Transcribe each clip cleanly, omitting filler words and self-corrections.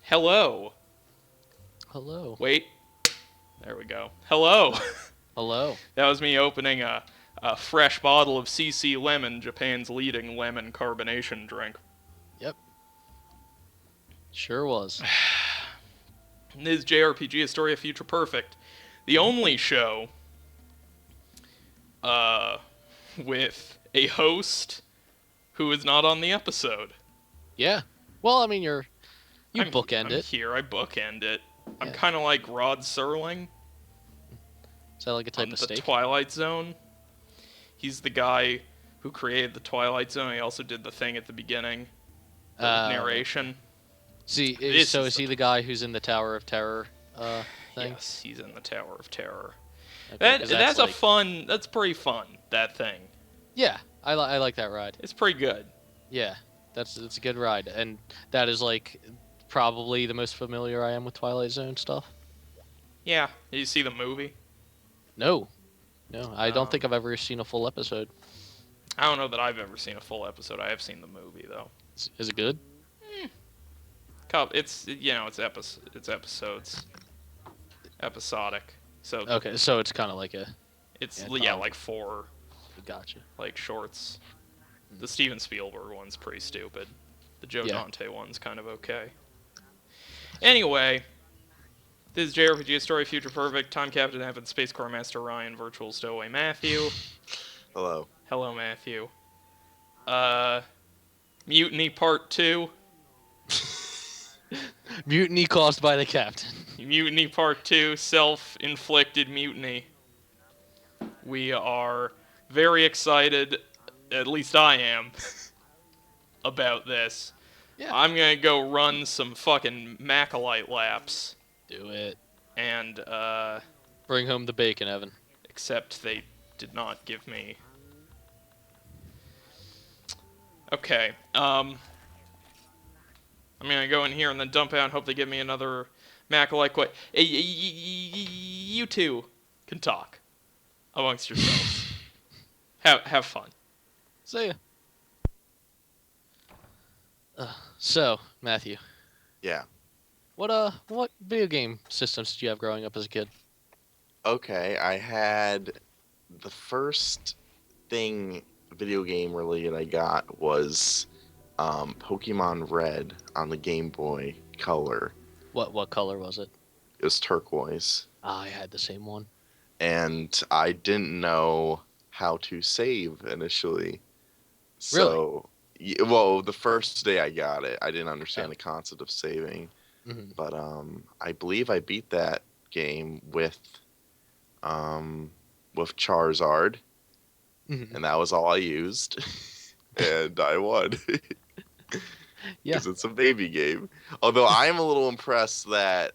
Hello. Hello. Wait. There we go. Hello. Hello. That was me opening a fresh bottle of CC Lemon, Japan's leading lemon carbonation drink. Yep. Sure was. This is JRPG Historia Future Perfect, the only show uh, with a host who is not on the episode. Yeah. Well, I mean, you I'm, bookend I'm it. here. I bookend it. I'm Yeah. kind of like Rod Serling Is that like a type on of the steak? Twilight Zone. He's the guy who created the Twilight Zone. He also did the thing at the beginning, the narration. See, This so is is he the guy who's in the Tower of Terror thing? Yes, he's in the Tower of Terror. Okay, 'cause That's a like, fun. That's pretty fun. That thing. yeah, I like that ride. It's pretty good. Yeah, it's a good ride, and that is like probably the most familiar I am with Twilight Zone stuff. Yeah. Did you see the movie? No, I don't Um, think I've ever seen a full episode. I don't know that I've ever seen a full episode. I have seen the movie though. Is it good? It's it's episodes, episodic. So Okay, so it's kind of like a it's anthology. like four Gotcha. like shorts. The Steven Spielberg one's pretty stupid. The Joe Yeah. Dante one's kind of okay. Anyway, this is JRPG Story Future Perfect. Time Captain Evan, Space Corps Master Ryan, Virtual Stowaway Matthew. Hello. Hello, Matthew. Mutiny Part 2. Mutiny caused by the captain. Mutiny Part 2, self-inflicted mutiny. We are very excited, at least I am, about this. Yeah. I'm gonna go run some fucking Macalite laps, Do it. and, Bring home the bacon, Evan. except they did not give me... Okay, I'm gonna go in here and then dump out and hope they give me another Macalite quit. Hey, you two can talk amongst yourselves. Have fun. See ya. So, Matthew, Yeah. what video game systems did you have growing up as a kid? Okay, I had the first thing video game related I got was Pokemon Red on the Game Boy Color. What color was it? It was turquoise. I had the same one. And I didn't know how to save initially. So, well, the first day I got it, I didn't understand the concept of saving. Mm-hmm. But I believe I beat that game with Charizard, Mm-hmm. and that was all I used, and I won. Yeah. Because it's a baby game. Although I am a little impressed that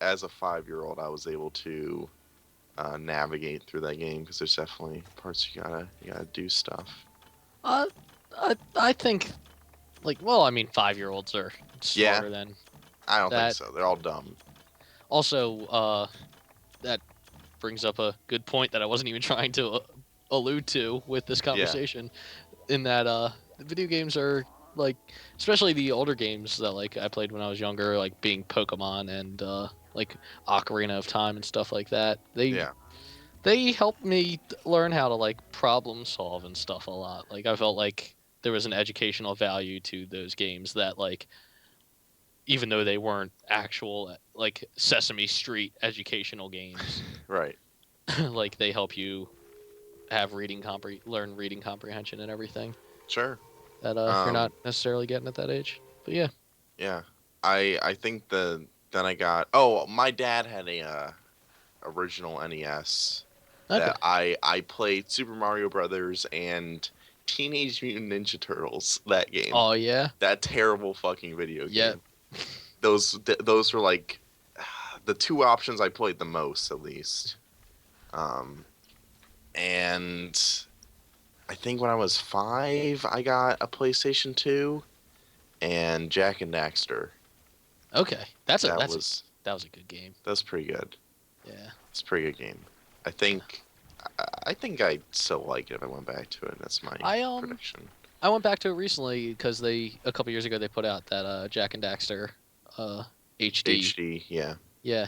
as a 5-year-old I was able to navigate through that game, because there's definitely parts you gotta do stuff. I think, like, well, I mean, 5-year-olds are smarter than. I don't That- think so. They're all dumb. Also, that brings up a good point that I wasn't even trying to allude to with this conversation. In that, the video games are like, especially the older games that like I played when I was younger, like being Pokemon and like Ocarina of Time and stuff like that. They helped me learn how to like problem solve and stuff a lot. Like I felt like there was an educational value to those games that like, even though they weren't actual like Sesame Street educational games, Right. like they help you have learn reading comprehension and everything Sure. that you're not necessarily getting at that age. But yeah. Yeah. I think then I got... Oh, my dad had a original NES Okay. that I played Super Mario Brothers and Teenage Mutant Ninja Turtles, that game. Oh yeah. That terrible fucking video game. Yeah. Those were like the two options I played the most, at least. And I think when I was 5, I got a PlayStation 2 and Jak and Daxter. Okay. That was was a good game. pretty good. Yeah. It's a pretty good game. I think I'd still like it if I went back to it. That's my prediction. I went back to it recently because a couple years ago they put out that Jak and Daxter HD. HD, yeah. Yeah.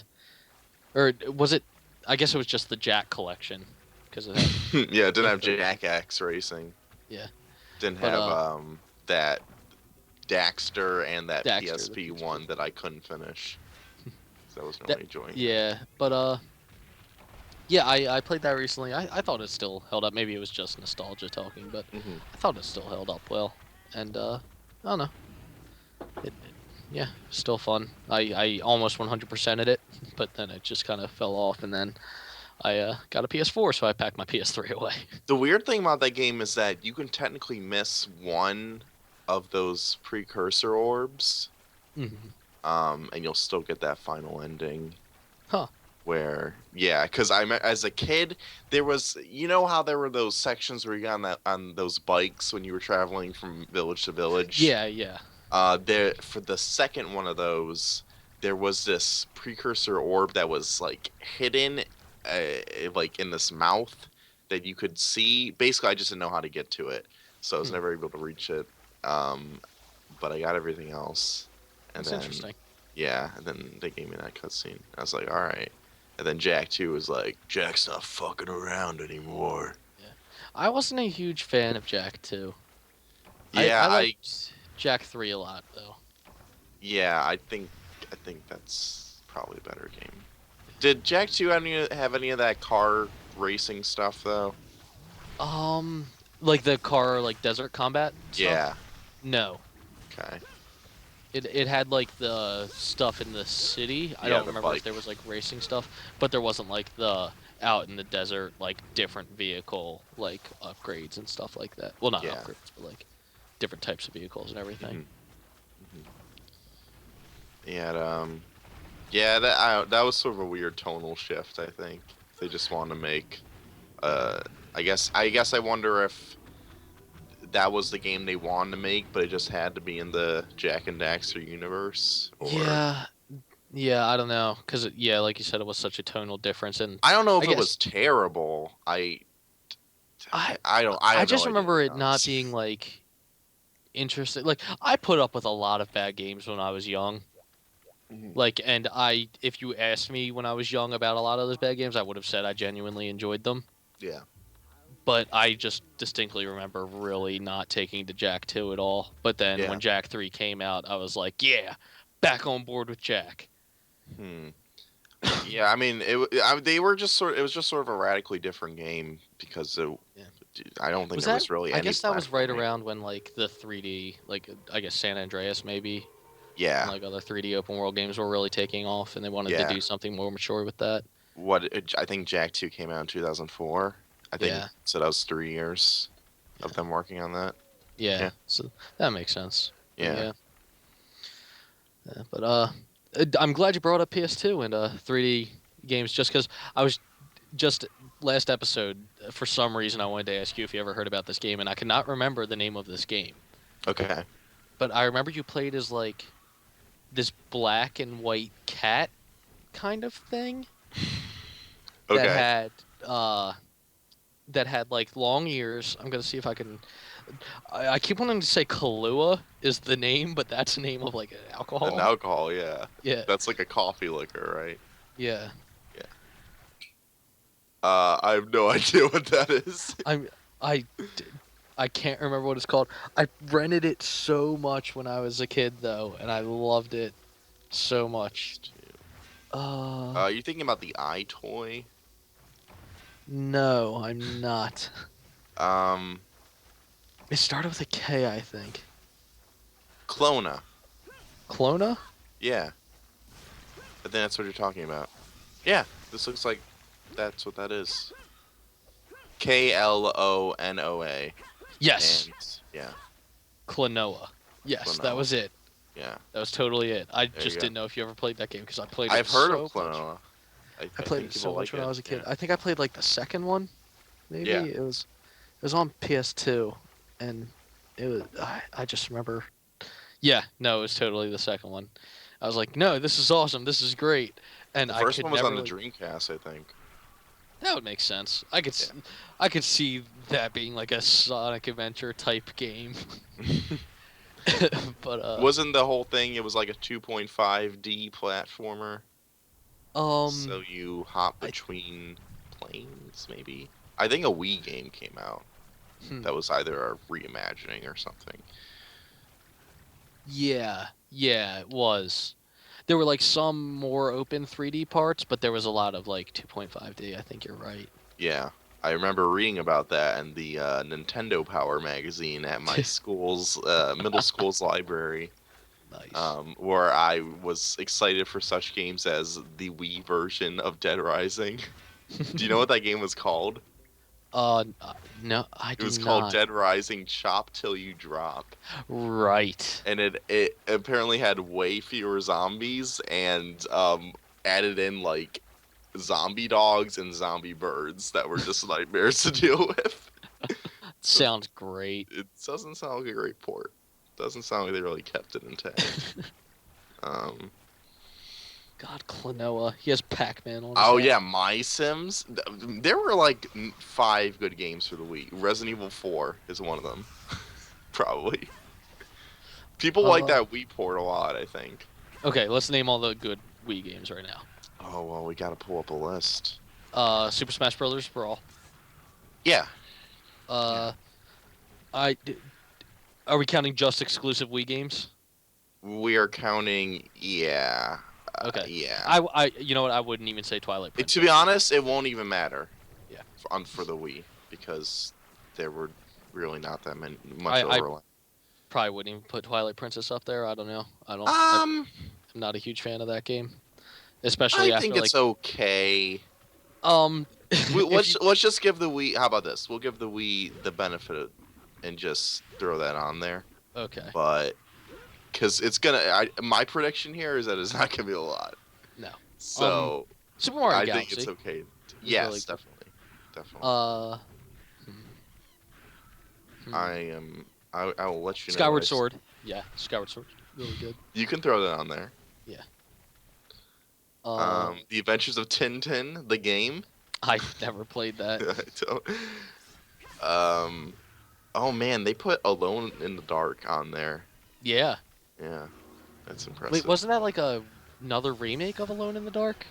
Or was it? I guess it was just the Jack collection because it had. Yeah, it didn't have both those. Jack X Racing. Yeah. Didn't But have that Daxter and that Daxter, the PSP one that I couldn't finish. So I wasn't That, really enjoying it. yeah, but yeah, I played that recently. I thought it still held up. Maybe it was just nostalgia talking, but Hmm. I thought it still held up well. And I don't know. Yeah, still fun. I almost 100%ed it, but then it just kind of fell off, and then I got a PS4, so I packed my PS3 away. The weird thing about that game is that you can technically miss one of those precursor orbs, Mhm. and you'll still get that final ending. Huh. Where, yeah, because as a kid, there was, you know how there were those sections where you got on those bikes when you were traveling from village to village. Yeah, yeah. There, for the second one of those, there was this precursor orb that was like hidden, like in this mouth that you could see. Basically, I just didn't know how to get to it, so I was Hmm. never able to reach it. But I got everything else, and That's then interesting. yeah, and then they gave me that cutscene. I was like, all right. And then Jack 2 was like, Jack's not fucking around anymore. I wasn't a huge fan of Jack 2. Yeah, I liked Jack 3 a lot though. yeah, I think that's probably a better game. Did Jack 2 have any of that car racing stuff though? Like the car, like desert combat stuff. Yeah. No, Okay. it had like the stuff in the city. I Yeah, don't the remember if bike. there was like racing stuff, but there wasn't like the out in the desert like different vehicle like upgrades and stuff like that. Well, not Yeah. upgrades, but like different types of vehicles and everything. Mhm. Yeah, yeah, that was sort of a weird tonal shift, I think. They just want to make I guess I wonder if that was the game they wanted to make, but it just had to be in the Jack and Daxter universe. Or Yeah, yeah, I don't know, cause yeah, like you said, it was such a tonal difference, and I don't know I if it guess was terrible. I I I have no just idea, to remember be it not honest. being like interesting. Like I put up with a lot of bad games when I was young. Mhm. Like, and if you asked me when I was young about a lot of those bad games, I would have said I genuinely enjoyed them. Yeah. But I just distinctly remember really not taking to Jack 2 at all. But then Yeah. when Jack 3 came out, I was like, yeah, back on board with Jack. Hmm. Yeah, I mean, they were just sort. It was just sort of a radically different game because Yeah. I don't think Was there that? was really I any guess that was right platforming. around when like the 3D, like I guess San Andreas maybe, and Yeah. like other 3D open world games were really taking off, and they wanted to Yeah. do something more mature with that. I think Jack 2 came out in 2004. I think Yeah, so. That was 3 years of yeah, them working on that. yeah. Yeah. So that makes sense. But Yeah. yeah, yeah. But I'm glad you brought up PS2 and 3D games, just because I was just last episode for some reason I wanted to ask you if you ever heard about this game, and I cannot remember the name of this game. Okay. But I remember you played as like this black and white cat kind of thing that Okay. had uh that had like long ears. I'm gonna see if I can. I keep wanting to say Kahlua is the name, but that's the name of like an An alcohol. alcohol, yeah. Yeah, That's like a coffee liquor, right? yeah. Yeah. I have no idea what that is. I I can't remember what it's called. I rented it so much when I was a kid though, and I loved it so much. You thinking about the eye toy? No, I'm not. Um, It started with a K, I think. Clona. Clona? Yeah. I think that's what you're talking about. Yeah, this looks like that's what that is. Klonoa. Yes, And yeah, Klonoa. Yes, that Klonoa. was it. Yeah. That was totally it. I There just you go. didn't know if you ever played that game because I played it I've heard so of much. Klonoa. I I played think it people so like much when it. I was a kid. Yeah. I think I played like the second one. Maybe Yeah. it was on PS2, and it was I just remember. Yeah, no, it was totally the second one. I was like, no, this is awesome. This is great, and The I first could one was never on the like, Dreamcast, I think. that would make sense. I could Yeah. I could see that being like a Sonic Adventure type game. But Wasn't the whole thing? It was like a 2.5D platformer. um, So you hop I between planes, maybe. I think a Wii game came out hmm, that was either a reimagining or something. yeah, it was. There were like some more open 3D parts, but there was a lot of like 2.5D. I think you're right. Yeah, I remember reading about that in the Nintendo Power magazine at my school's middle school's library, Nice. where I was excited for such games as the Wii version of Dead Rising. Do you know what that game was called? No, I It do was called not. Dead Rising Chop Till You Drop. Right. And it apparently had way fewer zombies and added in like zombie dogs and zombie birds that were just nightmares to deal with. So Sounds great. it doesn't sound like a great port. Doesn't sound like they really kept it intact. Um, God, Klonoa. He has Pac-Man on his oh hat. yeah, My Sims. There were like 5 good games for the Wii. Resident Evil 4 is one of them, probably. People like Uh, that Wii port a lot, I think. okay, let's name all the good Wii games right now. Oh well, we gotta pull up a list. Super Smash Brothers Brawl. Yeah, yeah. Uh, I d- are we counting just exclusive Wii games? We are counting, yeah, Okay. yeah. You know what? I wouldn't even say Twilight To be Princess. honest, it won't even matter. Yeah. For the Wii because there were really not that much I overlap. probably wouldn't even put Twilight Princess up there. I don't know. Um, I'm not a huge fan of that game, I especially after think like it's okay. if you Let's just give the Wii. How about this? We'll give the Wii the benefit and just throw that on there. okay. But because it's gonna, my prediction here is that it's not gonna be a lot. No. So Super Mario I Galaxy. think it's okay. is Yes, really good. definitely. Uh, hmm. I am. I will let you know. Skyward Sword. Yeah, Skyward Sword. Really good. You can throw that on there. Yeah. The Adventures of Tintin, the game. I've never played that. I don't. Oh man, they put Alone in the Dark on there. Yeah. Yeah, that's impressive. Wait, wasn't that like another remake of Alone in the Dark?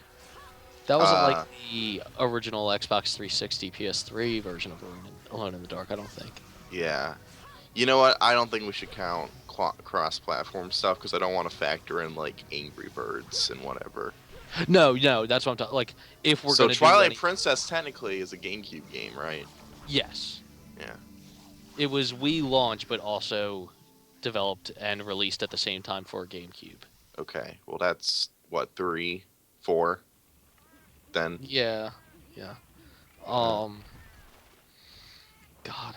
That wasn't like the original Xbox 360 PS3 version of Alone in the Dark, I don't think. Yeah. You know what? I don't think we should count cross-platform stuff because I don't want to factor in like Angry Birds and whatever. No, that's what I'm talking. Like, if we're So gonna Twilight do Princess technically is a GameCube game, right? yes, Yeah. it was Wii launch, but also developed and released at the same time for GameCube. Okay. Well, that's what 3, 4. Then. Yeah. God.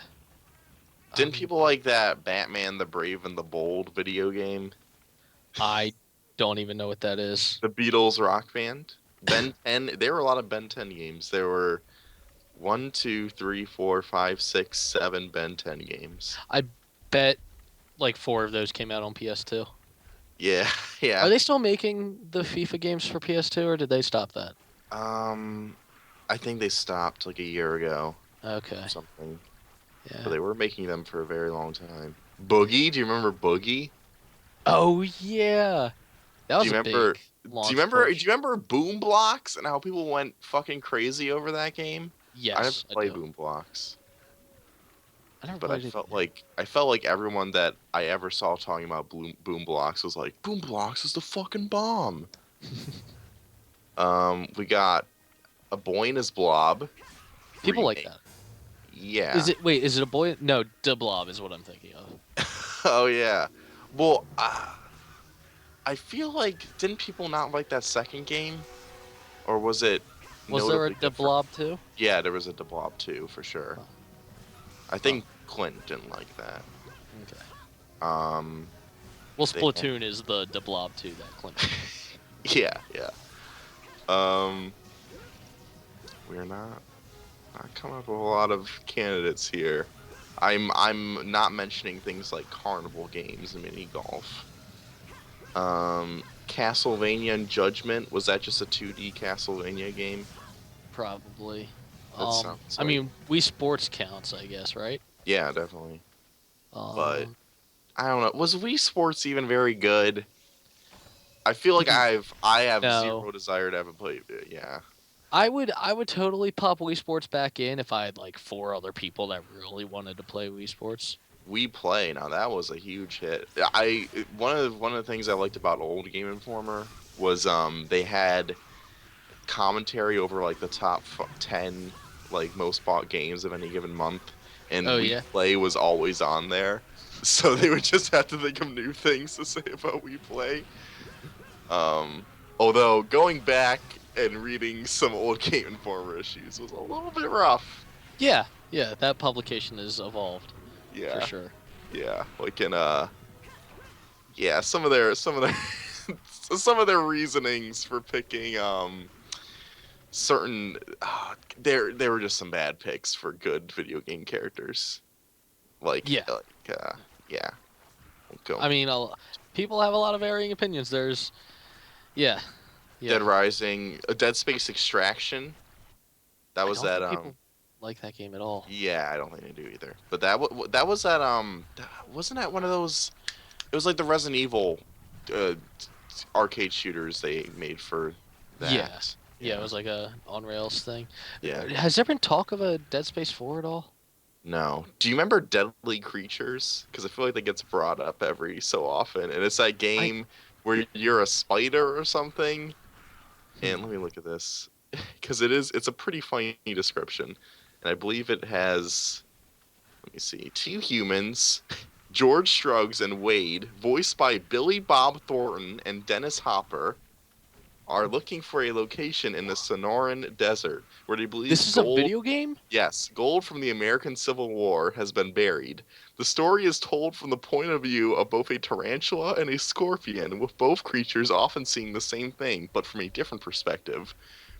Didn't people like that Batman the Brave and the Bold video game? I don't even know what that is. The Beatles rock band? Ben 10. There were a lot of Ben 10 games. There were 1, 2, 3, 4, 5, 6, 7 Ben 10 games. I bet like 4 of those came out on PS2. Yeah, yeah. Are they still making the FIFA games for PS2, or did they stop that? I think they stopped like a year ago Okay. or something. Yeah. But they were making them for a very long time. Boogie? Do you remember Boogie? Oh yeah. That was Do you a remember? big Do launch you remember? push. Do you remember Boom Blocks and how people went fucking crazy over that game? Yes, I never played do. Boom Blocks, I never but played it. I felt like everyone that I ever saw talking about Boom Blocks was like, Boom Blocks is the fucking bomb. We got A Boy and His Blob. People like remake. that. Yeah. Is it a boy? No, De Blob is what I'm thinking of. Oh yeah. Well, I feel like didn't people not like that second game, or was it? Was there a notably De different? Blob too? Yeah, there was a De Blob 2 for sure. Oh. I think Clint didn't like that. Okay. They- Well, Splatoon is the De Blob 2 that Clint. Yeah. We're not coming up with a lot of candidates here. I'm not mentioning things like carnival games and mini golf. Castlevania and Judgment, was that just a 2D Castlevania game? Probably. That sounds I like- mean, Wii Sports counts, I guess, right? Yeah, definitely. But I don't know. Was Wii Sports even very good? I feel like I have No. zero desire to ever play it. Yeah. I would totally pop Wii Sports back in if I had like 4 other people that really wanted to play Wii Sports. We Play, now that was a huge hit. One of the things I liked about old Game Informer was they had commentary over like the top 10 like most bought games of any given month, and Oh We yeah. Play was always on there. So they would just have to think of new things to say about We Play. Although going back and reading some old Game Informer issues was a little bit rough. Yeah. Yeah. That publication has evolved for Yeah, sure. yeah. Like in yeah, some of their some of their reasonings for picking certain there were just some bad picks for good video game characters. Yeah. Yeah. I mean, people have a lot of varying opinions. Yeah. Dead Yeah. Rising, Dead Space Extraction. That I was don't that think people like that game at all. yeah, I don't think they do either. But that was that wasn't that one of those, it was like the Resident Evil uh arcade shooters they made for Yeah. that. Yeah, it was like a on rails thing. Yeah. Has there been talk of a Dead Space 4 at all? No. Do you remember Deadly Creatures? Because I feel like that gets brought up every so often, and it's that game where you're a spider or something. And let me look at this, because it's a pretty funny description, and I believe it has. Let me see. 2 humans, George Struggs and Wade, voiced by Billy Bob Thornton and Dennis Hopper, are looking for a location in the Sonoran Desert where they believe This is a gold. video game? Yes, gold from the American Civil War has been buried. The story is told from the point of view of both a tarantula and a scorpion, with both creatures often seeing the same thing, but from a different perspective.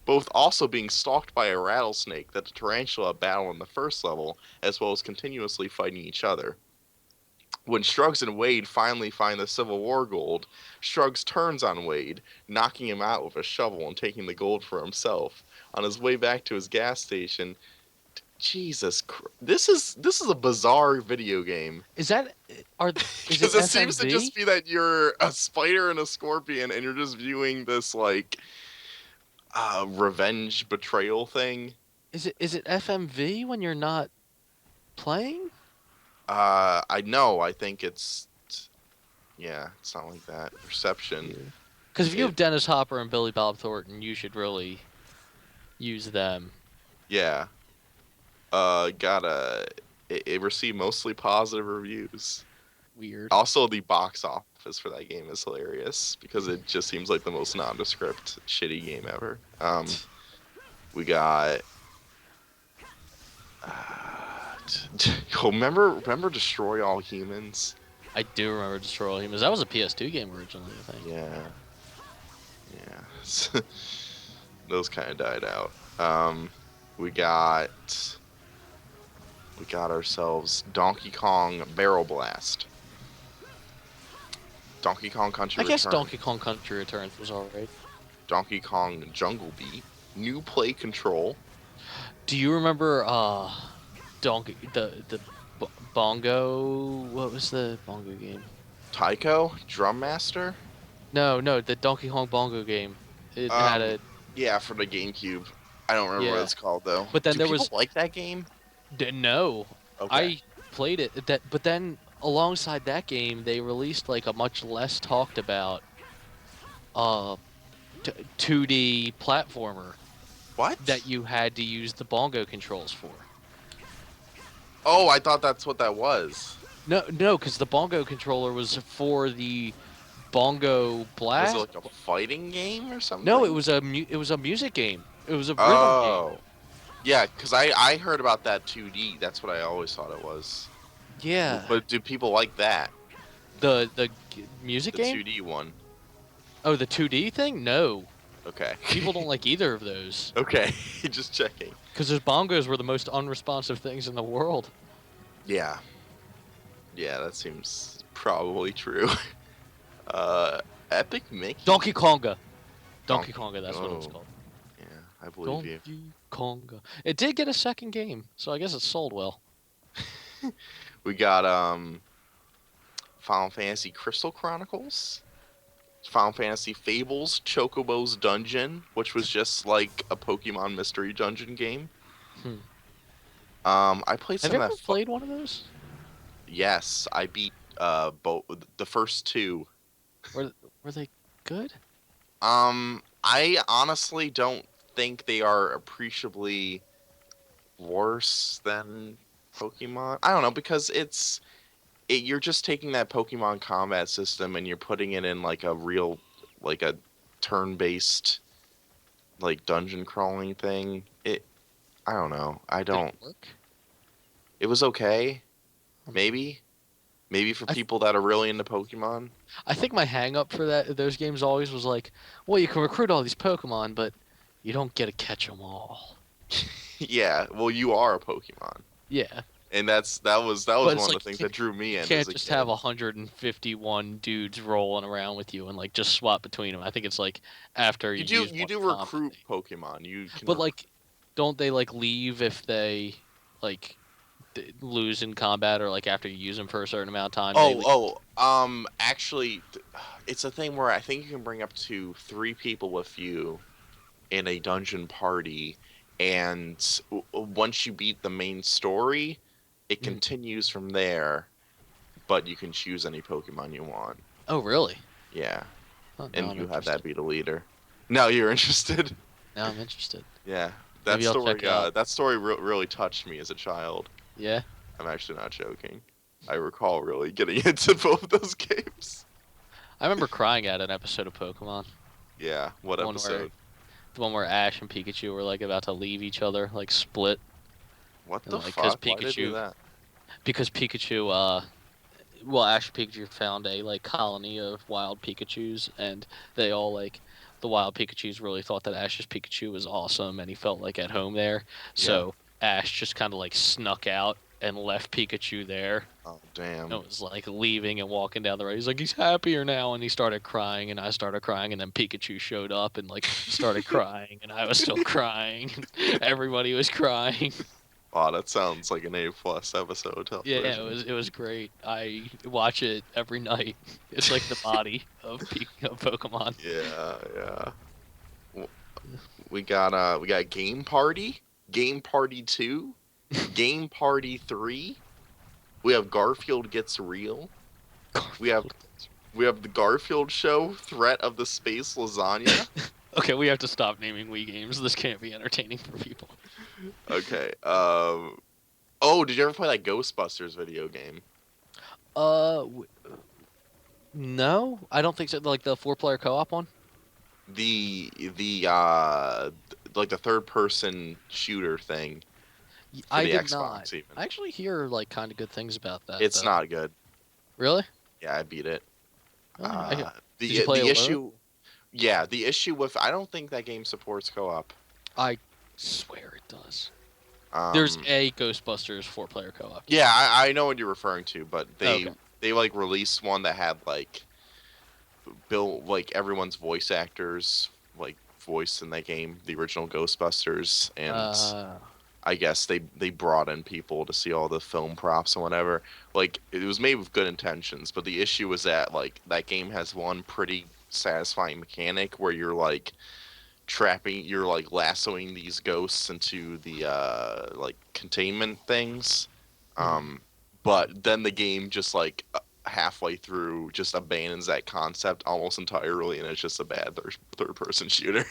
Both also being stalked by a rattlesnake that the tarantula battle in the first level, as well as continuously fighting each other. When Struggs and Wade finally find the Civil War gold, Struggs turns on Wade, knocking him out with a shovel and taking the gold for himself. On his way back to his gas station, Jesus Christ. This is a bizarre video game. Is that is it Because it seems to FMV? just be that you're a spider and a scorpion and you're just viewing this like revenge betrayal thing. Is it FMV when you're not playing? I know, I think yeah, it's not like that. Perception. Because if you It- have Dennis Hopper and Billy Bob Thornton, you should really use them. Yeah. Got a it received mostly positive reviews. Weird. Also, the box office for that game is hilarious because it just seems like the most nondescript, shitty game ever. We got. Remember Destroy All Humans? I do remember Destroy All Humans. That was a PS2 game originally, I think. Yeah, yeah. Those kind of died out. We got ourselves Donkey Kong Barrel Blast. Donkey Kong Country I guess Returns. Donkey Kong Country Returns was alright. Donkey Kong Jungle Beat. New Play Control. Do you remember Donkey the bongo? What was the bongo game? Taiko Drum Master. No, the Donkey Kong bongo game. It had a Yeah, for the GameCube. I don't remember what Yeah. it's called though. But then Do there people was- like that game. no. Okay. I played it. But then alongside that game, they released like a much less talked about 2D platformer What? that you had to use the bongo controls for. Oh, I thought that's what that was. No, because the bongo controller was for the bongo blast. Was it like a fighting game or something? No, it was a music game. It was a rhythm game. Oh. Yeah, because I heard about that 2D. That's what I always thought it was. Yeah. But do people like that? The music The game? 2D one. Oh, the 2D thing? No. Okay. People don't like either of those. Okay, just checking. Because those bongos were the most unresponsive things in the world. Yeah. Yeah, that seems probably true. Epic Mickey. Donkey Konga. Donkey Konga, that's what it was oh. called. Yeah, I believe you. Donkey Konga. It did get a second game, so I guess it sold well. We got Final Fantasy Crystal Chronicles, Final Fantasy Fables, Chocobo's Dungeon, which was just like a Pokemon mystery dungeon game. Hmm. I played Have you some of ever that. played one of those? Yes, I beat both the first two. Were were they good? I honestly don't think they are appreciably worse than Pokemon. I don't know because you're just taking that Pokemon combat system and you're putting it in like a real like a turn-based like dungeon crawling thing. I don't know. I Did it don't. work? It was okay. Um, Maybe for I th- people that are really into Pokemon. I think my hang up for those games always was like, well, you can recruit all these Pokemon, but you don't get to catch them all. Yeah, well, you are a Pokemon, Yeah, and that was but one it's of the like things that drew me you in as can't a just kid. have 151 dudes rolling around with you and like just swap between them. I think it's like after You you do use you one do comp, recruit Pokemon. You can but like, don't they like leave if they like lose in combat or like after you use them for a certain amount of time? They leave. actually, it's a thing where I think you can bring up to 3 people with you in a dungeon party, and once you beat the main story, it Mhm. continues from there. But you can choose any Pokemon you want. Oh, really? Yeah, Oh, now and I'm you have that interested. be the leader. Now you're interested. Now I'm interested. Yeah, Maybe I'll check it out. that story really touched me as a child. Yeah. I'm actually not joking. I recall really getting into both those games. I remember crying at an episode of Pokemon. Yeah, what The one where episode? the one where Ash and Pikachu were like about to leave each other, like split, What and the like because fuck? Why did they do Pikachu, that? because Pikachu, well, Ash and Pikachu found a like colony of wild Pikachu's, and they all like the wild Pikachu's really thought that Ash's Pikachu was awesome, and he felt like at home there. Yeah. So Ash just kind of like snuck out and left Pikachu there. Oh damn. It was like leaving and walking down the road. He's like, he's happier now, and he started crying, and I started crying, and then Pikachu showed up and like started crying, and I was still crying. Everybody was crying. Wow, that sounds like an A+ episode Yeah, television. it was great. I watch it every night. It's like the body of of Pokemon. Yeah, yeah. W- we got Game Party 2, Game Party 3. We have Garfield Gets Real. We have we have the Garfield Show, Threat of the Space Lasagna. Okay, we have to stop naming Wii games. This can't be entertaining for people. Okay. Oh, did you ever play that Ghostbusters video game? Uh, w- no, I don't think so. Like the four-player co-op one. The like the third person shooter thing for I the did not. Xbox even. I actually hear like kind of good things about that It's though. not good. Really? Yeah, I beat it. Really? Uh, Did you play the alone? issue, yeah, the issue with I don't think that game supports co-op. I swear it does. There's Um, a Ghostbusters four-player co-op. yeah, I know what you're referring to, but Okay. they like released one that had like built like everyone's voice actors like voice in that game, the original Ghostbusters, and Uh, I guess they brought in people to see all the film props and whatever. Like it was made with good intentions, but the issue was that like that game has one pretty satisfying mechanic where you're like lassoing these ghosts into the like containment things. mhm. But then the game just like halfway through just abandons that concept almost entirely, and it's just a bad third person shooter.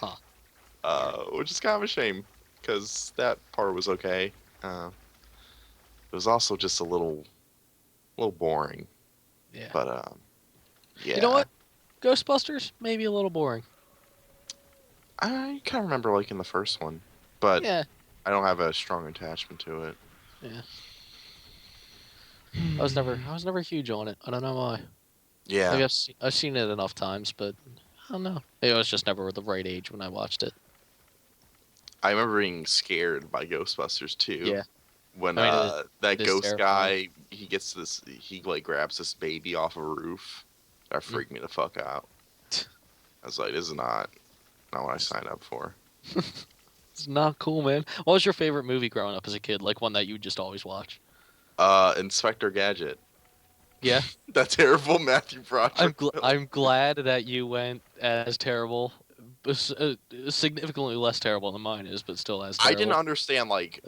Huh. Which is kind of a shame because that part was okay. It was also just a little boring. Yeah. But yeah, You know what? Ghostbusters maybe a little boring. I kind of remember liking the first one, but Yeah. I don't have a strong attachment to it. Yeah. I was never huge on it. I don't know why. Yeah, Maybe I've seen it enough times, but I don't know. Maybe I was just never the right age when I watched it. I remember being scared by Ghostbusters too. Yeah. When I mean, that it is ghost terrifying. guy he like grabs this baby off a roof. That freaked me the fuck out. I was like, this is not what I signed up for. It's not cool, man. What was your favorite movie growing up as a kid? Like one that you just always watch? Inspector Gadget. Yeah, That terrible Matthew Broderick villain. I'm glad that you went as terrible, significantly less terrible than mine is, but still as I didn't terrible. understand Like,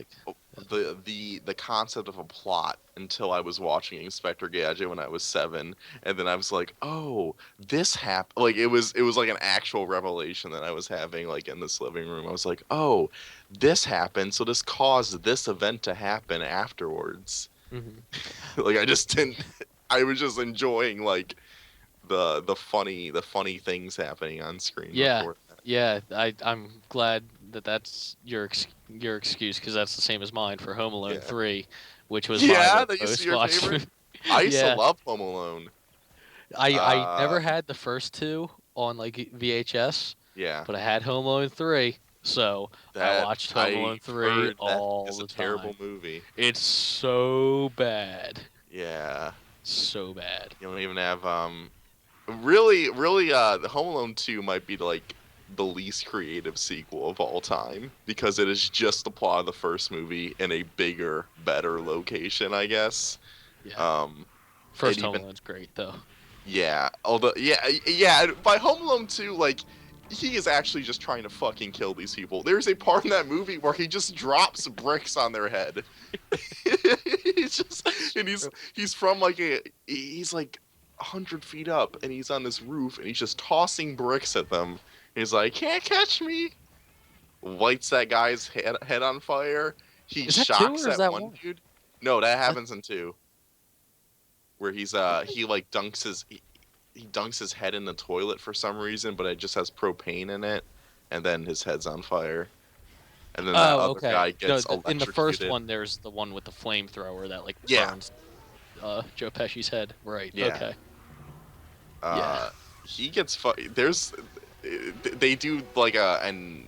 the concept of a plot until I was watching Inspector Gadget when I was 7, and then I was like, oh, this happened. Like it was like an actual revelation that I was having like in this living room. I was like, oh, this happened, so this caused this event to happen afterwards. mhm. Like I just didn't. I was just enjoying like the funny things happening on screen Yeah, before that. yeah. I'm glad that that's your excuse because that's the same as mine for Home Alone Yeah. 3, which was my Yeah, like that used to be most your watched. favorite. I used to Yeah, love Home Alone. I never Uh, had the first two on like VHS, yeah, but I had Home Alone 3, so I that watched Home Alone I've 3 heard that all is a the time. terrible movie. It's so bad, Yeah, so bad. you don't even have really the Home Alone 2 might be like the least creative sequel of all time because it is just the plot of the first movie in a bigger, better location, I guess. Yeah, Um, and first Home even Alone's great though. yeah, although yeah, by Home Alone 2, like he is actually just trying to fucking kill these people. There's a part in that movie where he just drops bricks on their head. he's just and he's from like he's like 100 feet up and he's on this roof and he's just tossing bricks at them. He's like, "Can't catch me." Lights that guy's head on fire. He Is that two shocks or is that that one one? dude. No, that That, happens in 2, where he like he dunks his head in the toilet for some reason, but it just has propane in it, and then his head's on fire, and then that oh, other okay. guy No, gets in the first electrocuted. one, there's the one with the flamethrower that like Yeah, burns Joe Pesci's head. Right. yeah. Okay. Yeah. Uh, he gets there's they do like and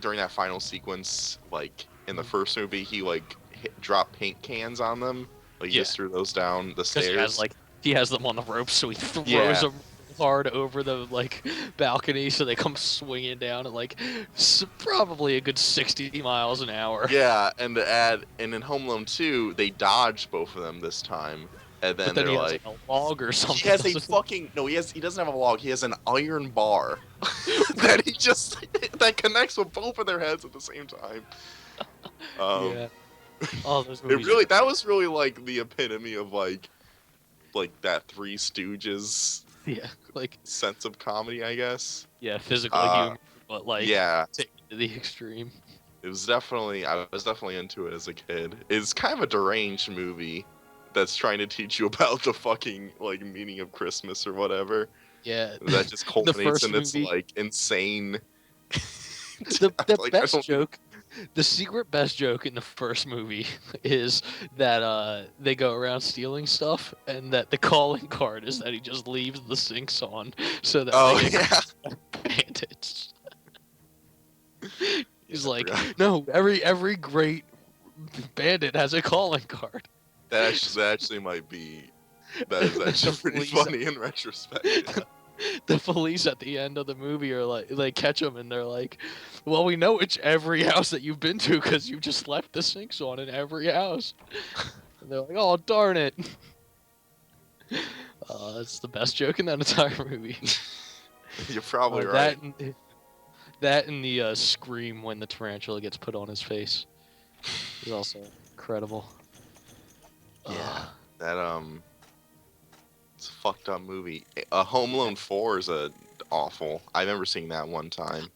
during that final sequence, like in the Mhm. first movie, he like drop paint cans on them, like he Yeah. just threw those down the Because stairs. he has them on the rope, so he throws Yeah, them hard over the like balcony, so they come swinging down at like probably a good 60 miles an hour. yeah, and in Home Alone 2, they dodged both of them this time, and But then then they're he has like, like a log or he something. has a Doesn't fucking no, he doesn't have a log, he has an iron bar he? that he just that connects with both of their heads at the same time. Um, Yeah. Oh, those it movies are really that great. was really like the epitome of like that Three Stooges Yeah. Like sense of comedy, I guess. yeah, physical Uh, humor, but like yeah, taken to the extreme. it was definitely I was definitely into it as a kid. It's kind of a deranged movie that's trying to teach you about the fucking like meaning of Christmas or whatever. Yeah. That just In the culminates first in its movie, like insane. the like I best don't. joke, the secret best joke in the first movie is that they go around stealing stuff, and that the calling card is that he just leaves the sinks on so that Oh they get yeah. bandits. He's I like, forgot. no, every great bandit has a calling card. That actually might be. That is actually The pretty police, funny in retrospect. Yeah. the police at the end of the movie are like, they catch him and they're like, well, we know it's every house that you've been to because you just left the sinks on in every house. And they're like, oh, darn it. That's the best joke in that entire movie. You're probably right. That and the scream when the tarantula gets put on his face is also incredible. Yeah. That it's a fucked up movie. Home Alone 4 is awful. I remember seeing that one time.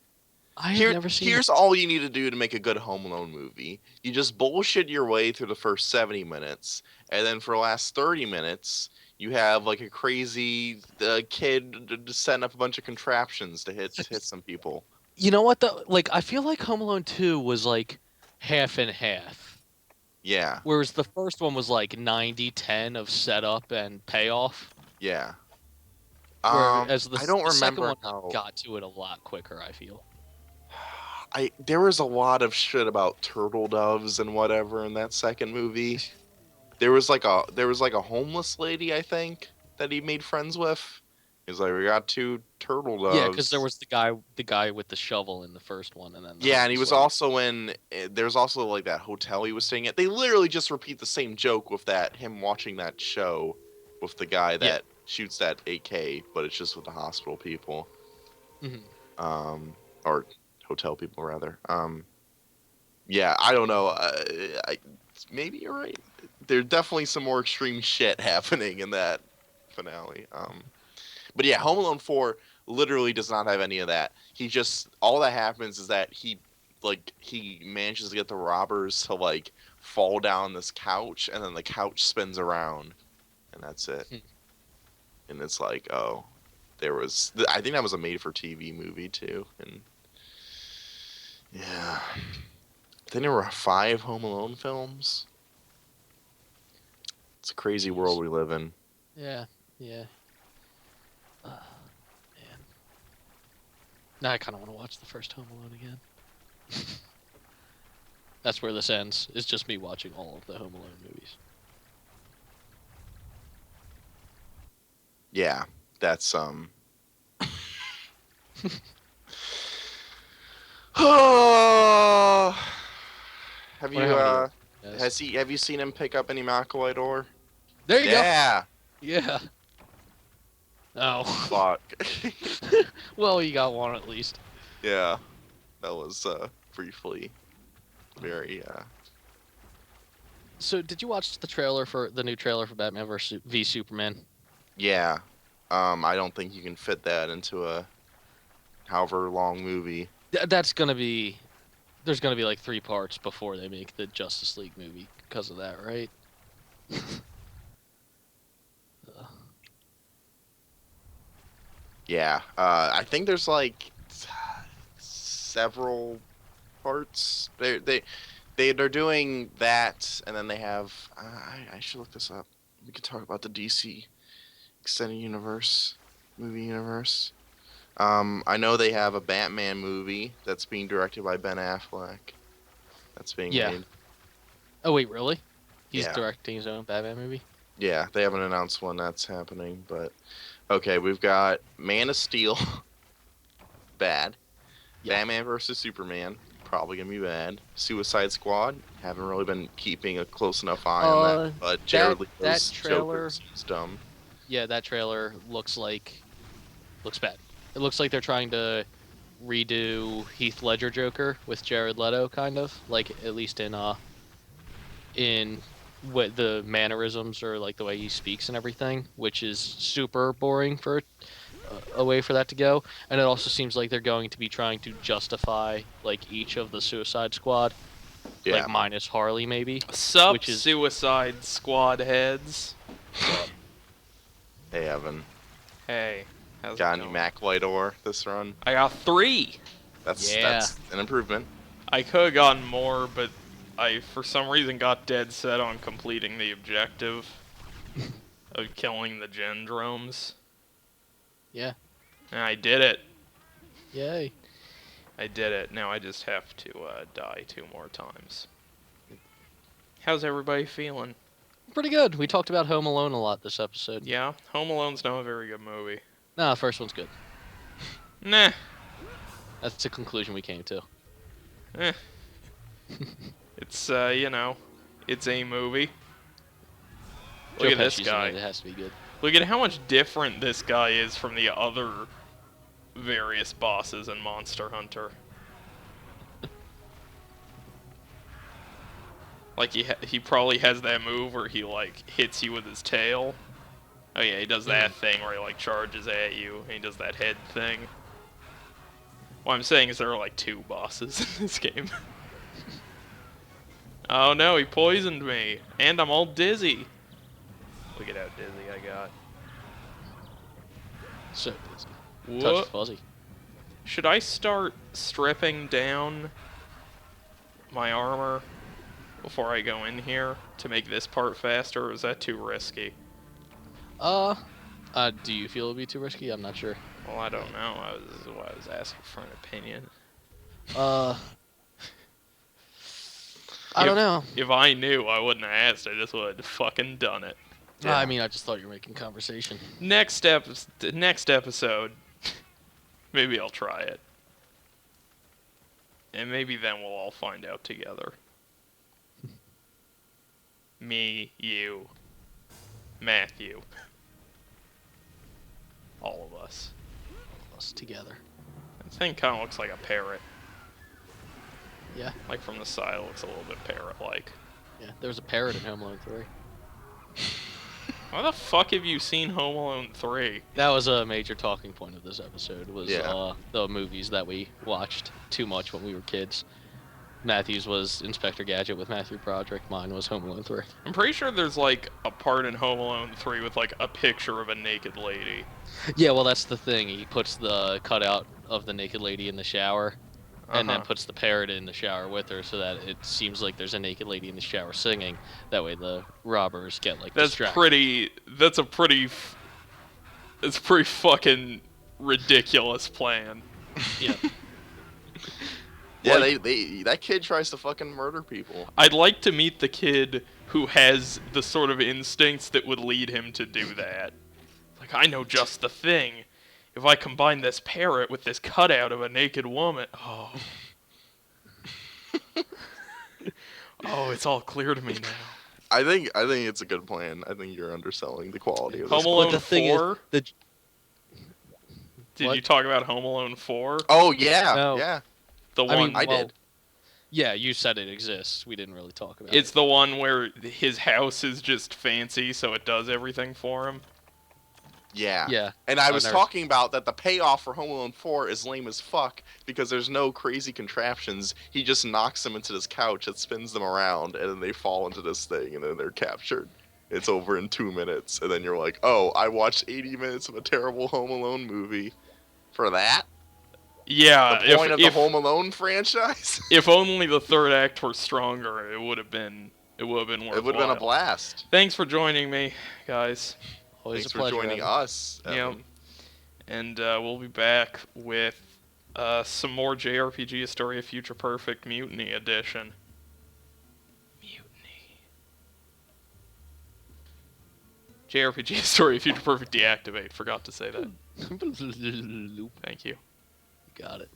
I have never seen Here's all you need to do to make a good Home Alone movie. You just bullshit your way through the first 70 minutes, and then for the last 30 minutes, you have like a crazy kid setting up a bunch of contraptions to hit some people. You know what though? Like I feel like Home Alone 2 was like half and half. Yeah, Whereas the first one was like 90-10 of setup and payoff. yeah. Whereas I don't the second remember one how. got to it a lot quicker, I feel. There was a lot of shit about turtle doves and whatever in that second movie. There was like a homeless lady, I think, that he made friends with. He's like, we got 2 turtle doves. Yeah, because there was the guy with the shovel in the first one, and then Yeah, and he was like, also in. There's also like that hotel he was staying at. They literally just repeat the same joke with him watching that show with the guy that shoots that AK, but it's just with the hospital people. Or hotel people rather. Yeah, I don't know. Maybe you're right. There's definitely some more extreme shit happening in that finale. But yeah, Home Alone 4 literally does not have any of that. All that happens is that he manages to get the robbers to like fall down this couch, and then the couch spins around, and that's it. And it's like, oh, I think that was a made-for-TV movie too, and yeah, I think there were 5 Home Alone films. It's a crazy world we live in. Yeah, yeah. Man. Now I kind of want to watch the first Home Alone again. That's where this ends. It's just me watching all of the Home Alone movies. Yeah, that's Have you have you seen him pick up any McAvoy door? There you go. Yeah. Yeah. Oh. Fuck. Well, you got one at least. Yeah. That was briefly very So, did you watch the new trailer for Batman v Superman? Yeah. I don't think you can fit that into a however long movie. There's gonna be like 3 parts before they make the Justice League movie because of that, right? Yeah. I think there's like several parts. They're doing that, and then they have. I should look this up. We could talk about the DC extended movie universe. I know they have a Batman movie that's being directed by Ben Affleck. That's being made. Oh wait, really? He's Yeah. directing his own Batman movie? Yeah, they haven't announced when that's happening, but okay, we've got Man of Steel, bad. Yeah. Batman versus Superman, probably gonna be bad. Suicide Squad, haven't really been keeping a close enough eye on that, but Jared Leto's trailer Joker seems dumb. Yeah, that trailer looks bad. It looks like they're trying to redo Heath Ledger Joker with Jared Leto, kind of like, at least in what the mannerisms or like the way he speaks and everything, which is super boring for a way for that to go. And it also seems like they're going to be trying to justify like each of the Suicide Squad, like minus Harley maybe. Sup, Suicide Squad heads. Hey Evan. Hey. How's Got it any going? McAvoy door this run? I got 3. That's an improvement. I could have gotten more, but I, for some reason, got dead set on completing the objective of killing the Gendromes. Yeah. And I did it. Yay. I did it. Now I just have to die 2 more times. How's everybody feeling? Pretty good. We talked about Home Alone a lot this episode. Yeah, Home Alone's not a very good movie. No, the first one's good. Nah. That's the conclusion we came to. Eh. It's, it's a movie. Look at this guy. It has to be good. Look at how much different this guy is from the other various bosses in Monster Hunter. Like, he probably has that move where he, like, hits you with his tail. Oh yeah, he does that thing where he, like, charges at you, and he does that head thing. What I'm saying is there are, like, 2 bosses in this game. Oh no, he poisoned me, and I'm all dizzy. Look at how dizzy I got. So dizzy. What? Touch fuzzy. Should I start stripping down my armor before I go in here to make this part faster, or is that too risky? Do you feel it'd be too risky? I'm not sure. Well, I don't know. I was asking for an opinion. I don't know. If I knew, I wouldn't have asked. I just would have fucking done it. Yeah. I mean, I just thought you were making conversation. Next episode, maybe I'll try it. And maybe then we'll all find out together. Me, you, Matthew. All of us. Us together. The thing kind of looks like a parrot. Yeah. Like from the side, it looks a little bit parrot-like. Yeah. There was a parrot in Home Alone 3. Why the fuck have you seen Home Alone 3? That was a major talking point of this episode. Was Yeah. the movies that we watched too much when we were kids. Matthew's was Inspector Gadget with Matthew Broderick. Mine was Home Alone 3. I'm pretty sure there's like a part in Home Alone 3 with like a picture of a naked lady. Yeah, well, that's the thing. He puts the cutout of the naked lady in the shower, and then puts the parrot in the shower with her, so that it seems like there's a naked lady in the shower singing. That way, the robbers get like distracted. That's a pretty fucking ridiculous plan. Yeah. Yeah, Like- that kid tries to fucking murder people. I'd like to meet the kid who has the sort of instincts that would lead him to do that. Like, I know just the thing. If I combine this parrot with this cutout of a naked woman, oh, it's all clear to me now. I think it's a good plan. I think you're underselling the quality of this. Home Alone the thing 4? is, Did What? you talk about Home Alone 4? Oh yeah, No. yeah. The I one mean, I well, did. Yeah, you said it exists. We didn't really talk about It's it. the one where his house is just fancy, so it does everything for him. Yeah. Yeah. And I was never- talking about that the payoff for Home Alone 4 is lame as fuck because there's no crazy contraptions. He just knocks them into this couch that spins them around, and then they fall into this thing, and then they're captured. It's over in 2 minutes, and then you're like, oh, I watched 80 minutes of a terrible Home Alone movie for that? Yeah, The point of the Home Alone franchise? if only the third act were stronger, it would have been worthwhile. It would have been a blast. Thanks for joining me, guys. Always Thanks a pleasure. for joining Evan. us. Yeah. Evan. And we'll be back with some more JRPG Historia Future Perfect Mutiny Edition. Mutiny. JRPG Historia Future Perfect Deactivate. Forgot to say that. Thank you. Got it.